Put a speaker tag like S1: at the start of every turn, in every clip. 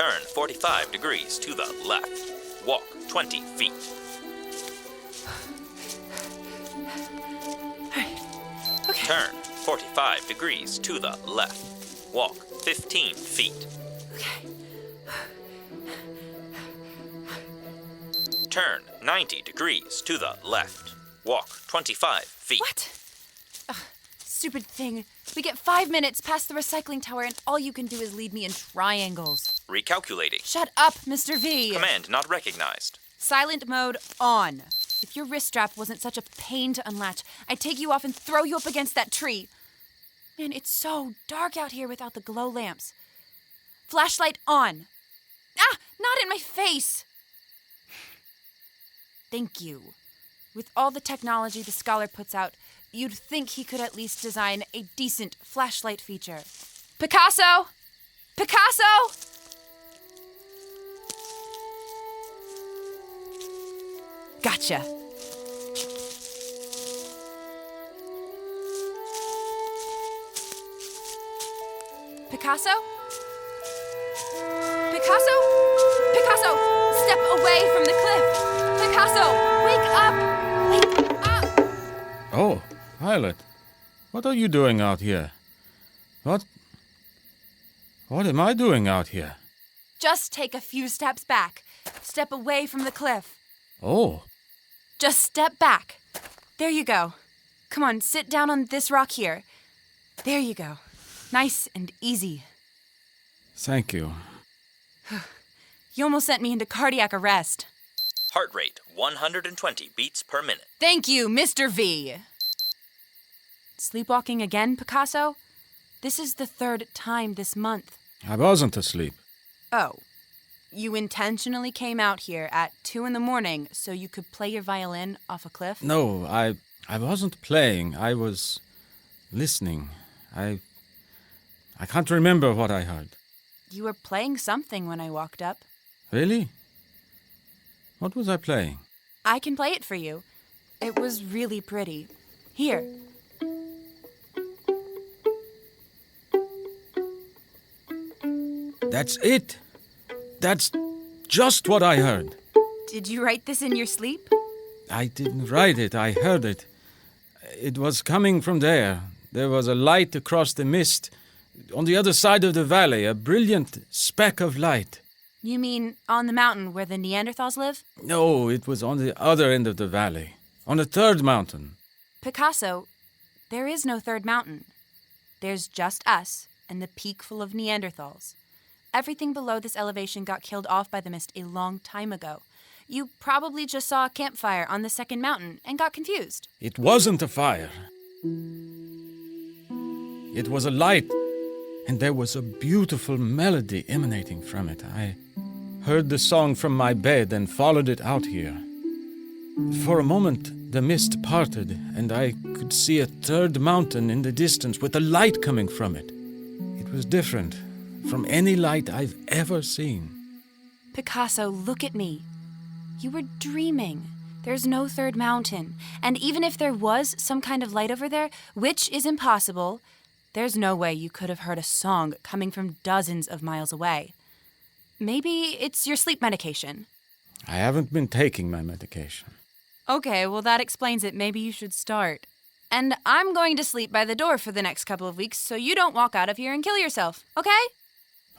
S1: Turn 45 degrees to the left. Walk 20 feet.
S2: Okay.
S1: Turn 45 degrees to the left. Walk 15 feet.
S2: Okay.
S1: Turn 90 degrees to the left. Walk 25 feet.
S2: What? Ugh, stupid thing. We get 5 minutes past the recycling tower and all you can do is lead me in triangles.
S1: Recalculating.
S2: Shut up, Mr. V.
S1: Command not recognized.
S2: Silent mode on. If your wrist strap wasn't such a pain to unlatch, I'd take you off and throw you up against that tree. Man, it's so dark out here without the glow lamps. Flashlight on. Ah, not in my face. Thank you. With all the technology the scholar puts out, you'd think he could at least design a decent flashlight feature. Picasso! Picasso! Gotcha. Picasso? Picasso? Picasso, step away from the cliff. Picasso, wake up! Wake up!
S3: Oh, Violet, what are you doing out here? What am I doing out here?
S2: Just take a few steps back. Step away from the cliff.
S3: Oh,
S2: Just step back. There you go. Come on, sit down on this rock here. There you go. Nice and easy.
S3: thank you.
S2: You almost sent me into cardiac arrest.
S1: Heart rate 120 beats per minute.
S2: Thank you, Mr. V. Sleepwalking again, Picasso? This is the 3rd time this month.
S3: I wasn't asleep.
S2: Oh. You intentionally came out here at 2 a.m. so you could play your violin off a cliff?
S3: No, I wasn't playing. I was listening. I can't remember what I heard.
S2: You were playing something when I walked up.
S3: Really? What was I playing?
S2: I can play it for you. It was really pretty. Here.
S3: That's it. That's just what I heard.
S2: Did you write this in your sleep?
S3: I didn't write it. I heard it. It was coming from there. There was a light across the mist. On the other side of the valley, a brilliant speck of light.
S2: You mean on the mountain where the Neanderthals live?
S3: No, it was on the other end of the valley. On the 3rd mountain.
S2: Picasso, there is no 3rd mountain. There's just us and the peak full of Neanderthals. Everything below this elevation got killed off by the mist a long time ago. You probably just saw a campfire on the 2nd mountain and got confused.
S3: It wasn't a fire. It was a light, and there was a beautiful melody emanating from it. I heard the song from my bed and followed it out here. For a moment, the mist parted, and I could see a 3rd mountain in the distance with a light coming from it. It was different from any light I've ever seen.
S2: Picasso, look at me. You were dreaming. There's no 3rd mountain. And even if there was some kind of light over there, which is impossible, there's no way you could have heard a song coming from dozens of miles away. Maybe it's your sleep medication.
S3: I haven't been taking my medication.
S2: Okay, well, that explains it. Maybe you should start. And I'm going to sleep by the door for the next couple of weeks so you don't walk out of here and kill yourself, okay?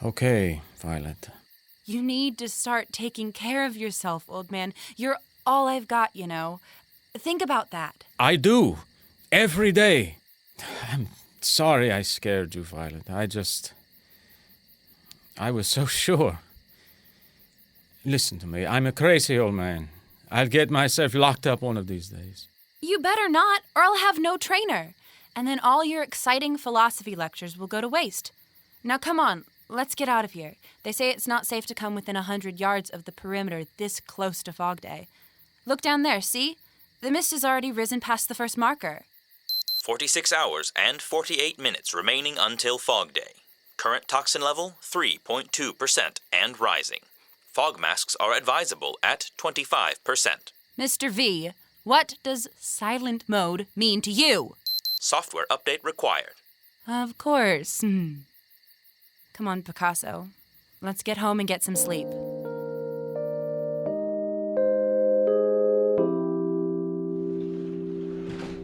S3: Okay, Violet.
S2: You need to start taking care of yourself, old man. You're all I've got, you know. Think about that.
S3: I do. Every day. I'm sorry I scared you, Violet. I was so sure. Listen to me. I'm a crazy old man. I'll get myself locked up one of these days.
S2: You better not, or I'll have no trainer. And then all your exciting philosophy lectures will go to waste. Now come on, let's get out of here. They say it's not safe to come within 100 yards of the perimeter this close to fog day. Look down there, see? The mist has already risen past the first marker.
S1: 46 hours and 48 minutes remaining until fog day. Current toxin level 3.2% and rising. Fog masks are advisable at 25%.
S2: Mr. V, what does silent mode mean to you?
S1: Software update required.
S2: Of course. Come on, Picasso. Let's get home and get some sleep.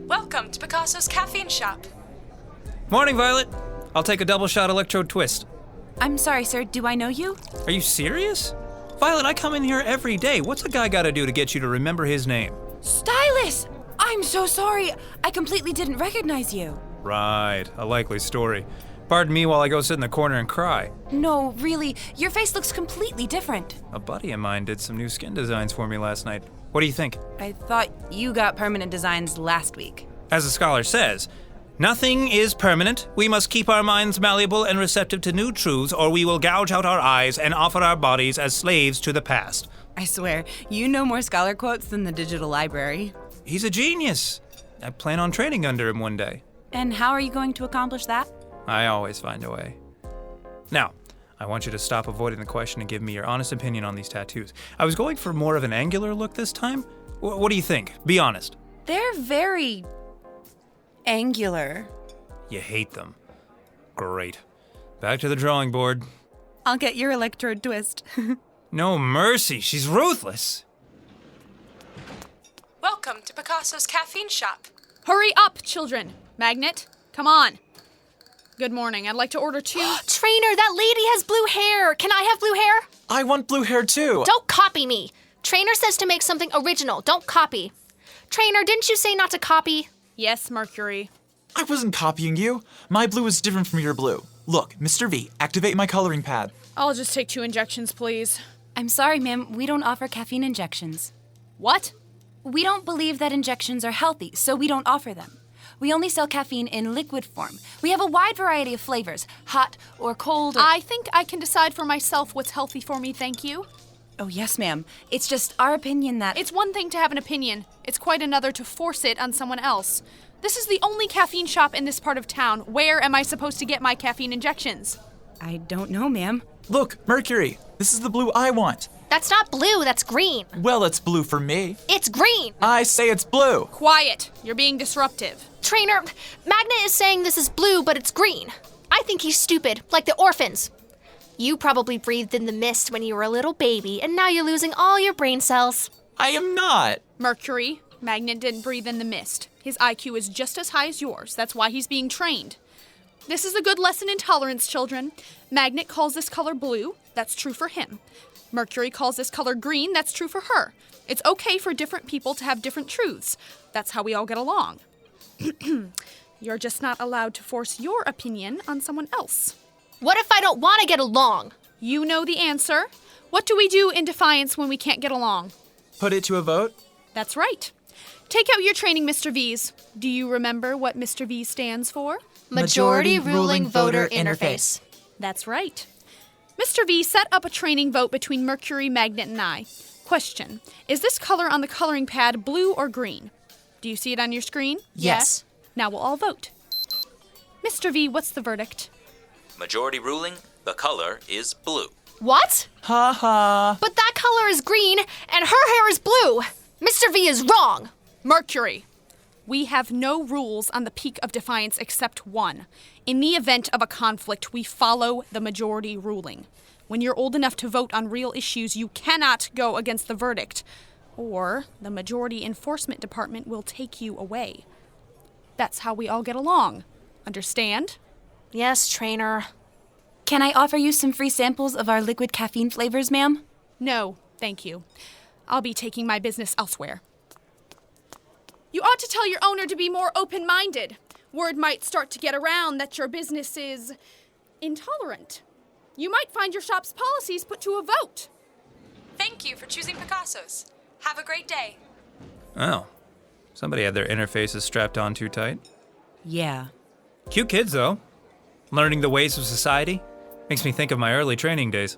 S4: Welcome to Picasso's caffeine shop.
S5: Morning, Violet. I'll take a double shot electrode twist.
S2: I'm sorry, sir. Do I know you?
S5: Are you serious? Violet, I come in here every day. What's a guy gotta do to get you to remember his name?
S2: Stylus! I'm so sorry. I completely didn't recognize you.
S5: Right, a likely story. Pardon me while I go sit in the corner and cry.
S2: No, really. Your face looks completely different.
S5: A buddy of mine did some new skin designs for me last night. What do you think?
S2: I thought you got permanent designs last week.
S5: As the scholar says, nothing is permanent. We must keep our minds malleable and receptive to new truths, or we will gouge out our eyes and offer our bodies as slaves to the past.
S2: I swear, you know more scholar quotes than the digital library.
S5: He's a genius. I plan on training under him one day.
S2: And how are you going to accomplish that?
S5: I always find a way. Now, I want you to stop avoiding the question and give me your honest opinion on these tattoos. I was going for more of an angular look this time. What do you think? Be honest.
S2: They're very angular.
S5: You hate them. Great. Back to the drawing board.
S2: I'll get your electrode twist.
S5: No mercy, she's ruthless.
S4: Welcome to Picasso's caffeine shop. Hurry up, children. Magnet, come on. Good morning. I'd like to order 2.
S6: Trainer, that lady has blue hair. Can I have blue hair?
S7: I want blue hair too.
S6: Don't copy me. Trainer says to make something original. Don't copy. Trainer, didn't you say not to copy?
S4: Yes, Mercury.
S7: I wasn't copying you. My blue is different from your blue. Look, Mr. V, activate my coloring pad.
S4: I'll just take 2 injections, please.
S2: I'm sorry, ma'am. We don't offer caffeine injections.
S4: What?
S2: We don't believe that injections are healthy, so we don't offer them. We only sell caffeine in liquid form. We have a wide variety of flavors, hot or cold.
S4: I think I can decide for myself what's healthy for me, thank you.
S2: Oh, yes, ma'am. It's just our opinion that...
S4: It's one thing to have an opinion. It's quite another to force it on someone else. This is the only caffeine shop in this part of town. Where am I supposed to get my caffeine injections?
S2: I don't know, ma'am.
S7: Look, Mercury, this is the blue I want.
S6: That's not blue, that's green.
S7: Well, it's blue for me.
S6: It's green.
S7: I say it's blue.
S4: Quiet. You're being disruptive.
S6: Trainer, Magnet is saying this is blue, but it's green. I think he's stupid, like the orphans. You probably breathed in the mist when you were a little baby, and now you're losing all your brain cells.
S7: I am not.
S4: Mercury, Magnet didn't breathe in the mist. His IQ is just as high as yours. That's why he's being trained. This is a good lesson in tolerance, children. Magnet calls this color blue. That's true for him. Mercury calls this color green. That's true for her. It's okay for different people to have different truths. That's how we all get along. You're just not allowed to force your opinion on someone else.
S6: What if I don't want to get along?
S4: You know the answer. What do we do in Defiance when we can't get along?
S7: Put it to a vote?
S4: That's right. Take out your training, Mr. V's. Do you remember what Mr. V stands for?
S6: Majority Ruling Voter Interface.
S4: That's right. Mr. V set up a training vote between Mercury, Magnet, and I. Question, is this color on the coloring pad blue or green? Do you see it on your screen?
S6: Yes.
S4: Now we'll all vote. Mr. V, what's the verdict?
S1: Majority ruling, the color is blue.
S6: What?
S7: Ha ha.
S6: But that color is green, and her hair is blue. Mr. V is wrong.
S4: Mercury, we have no rules on the Peak of Defiance except one. In the event of a conflict, we follow the majority ruling. When you're old enough to vote on real issues, you cannot go against the verdict, or the majority enforcement department will take you away. That's how we all get along. Understand?
S6: Yes, Trainer.
S2: Can I offer you some free samples of our liquid caffeine flavors, ma'am?
S4: No, thank you. I'll be taking my business elsewhere. You ought to tell your owner to be more open-minded. Word might start to get around that your business is intolerant. You might find your shop's policies put to a vote.
S8: Thank you for choosing Picasso's. Have a great day.
S5: Oh, somebody had their interfaces strapped on too tight.
S2: Yeah.
S5: Cute kids, though. Learning the ways of society. Makes me think of my early training days.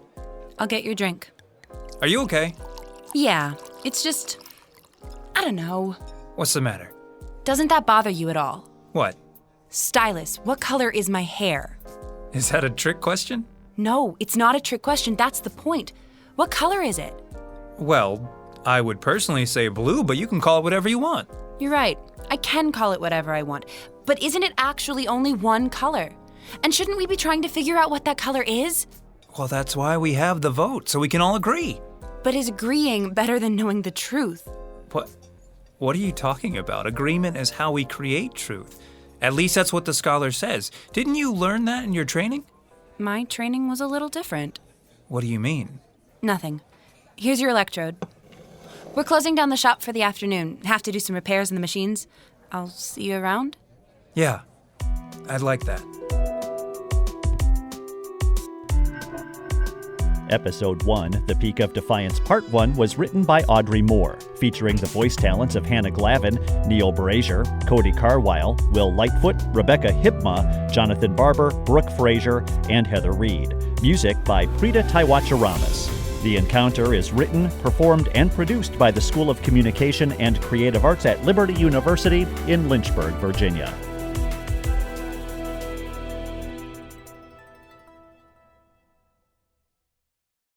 S2: I'll get your drink.
S5: Are you okay?
S2: Yeah, it's just... I don't know.
S5: What's the matter?
S2: Doesn't that bother you at all?
S5: What?
S2: Stylus, what color is my hair?
S5: Is that a trick question?
S2: No, it's not a trick question. That's the point. What color is it?
S5: Well, I would personally say blue, but you can call it whatever you want.
S2: You're right. I can call it whatever I want. But isn't it actually only one color? And shouldn't we be trying to figure out what that color is?
S5: Well, that's why we have the vote, so we can all agree.
S2: But is agreeing better than knowing the truth?
S5: What are you talking about? Agreement is how we create truth. At least that's what the scholar says. Didn't you learn that in your training?
S2: My training was a little different.
S5: What do you mean?
S2: Nothing. Here's your electrode. We're closing down the shop for the afternoon. Have to do some repairs in the machines. I'll see you around.
S5: Yeah, I'd like that.
S9: Episode 1, The Peak of Defiance Part 1, was written by Audrey Moore, featuring the voice talents of Hannah Glavin, Neil Brazier, Cody Carwile, Will Lightfoot, Rebecca Hipma, Jonathan Barber, Brooke Frazier, and Heather Reed. Music by Prita Taiwacharamas. The Encounter is written, performed, and produced by the School of Communication and Creative Arts at Liberty University in Lynchburg, Virginia.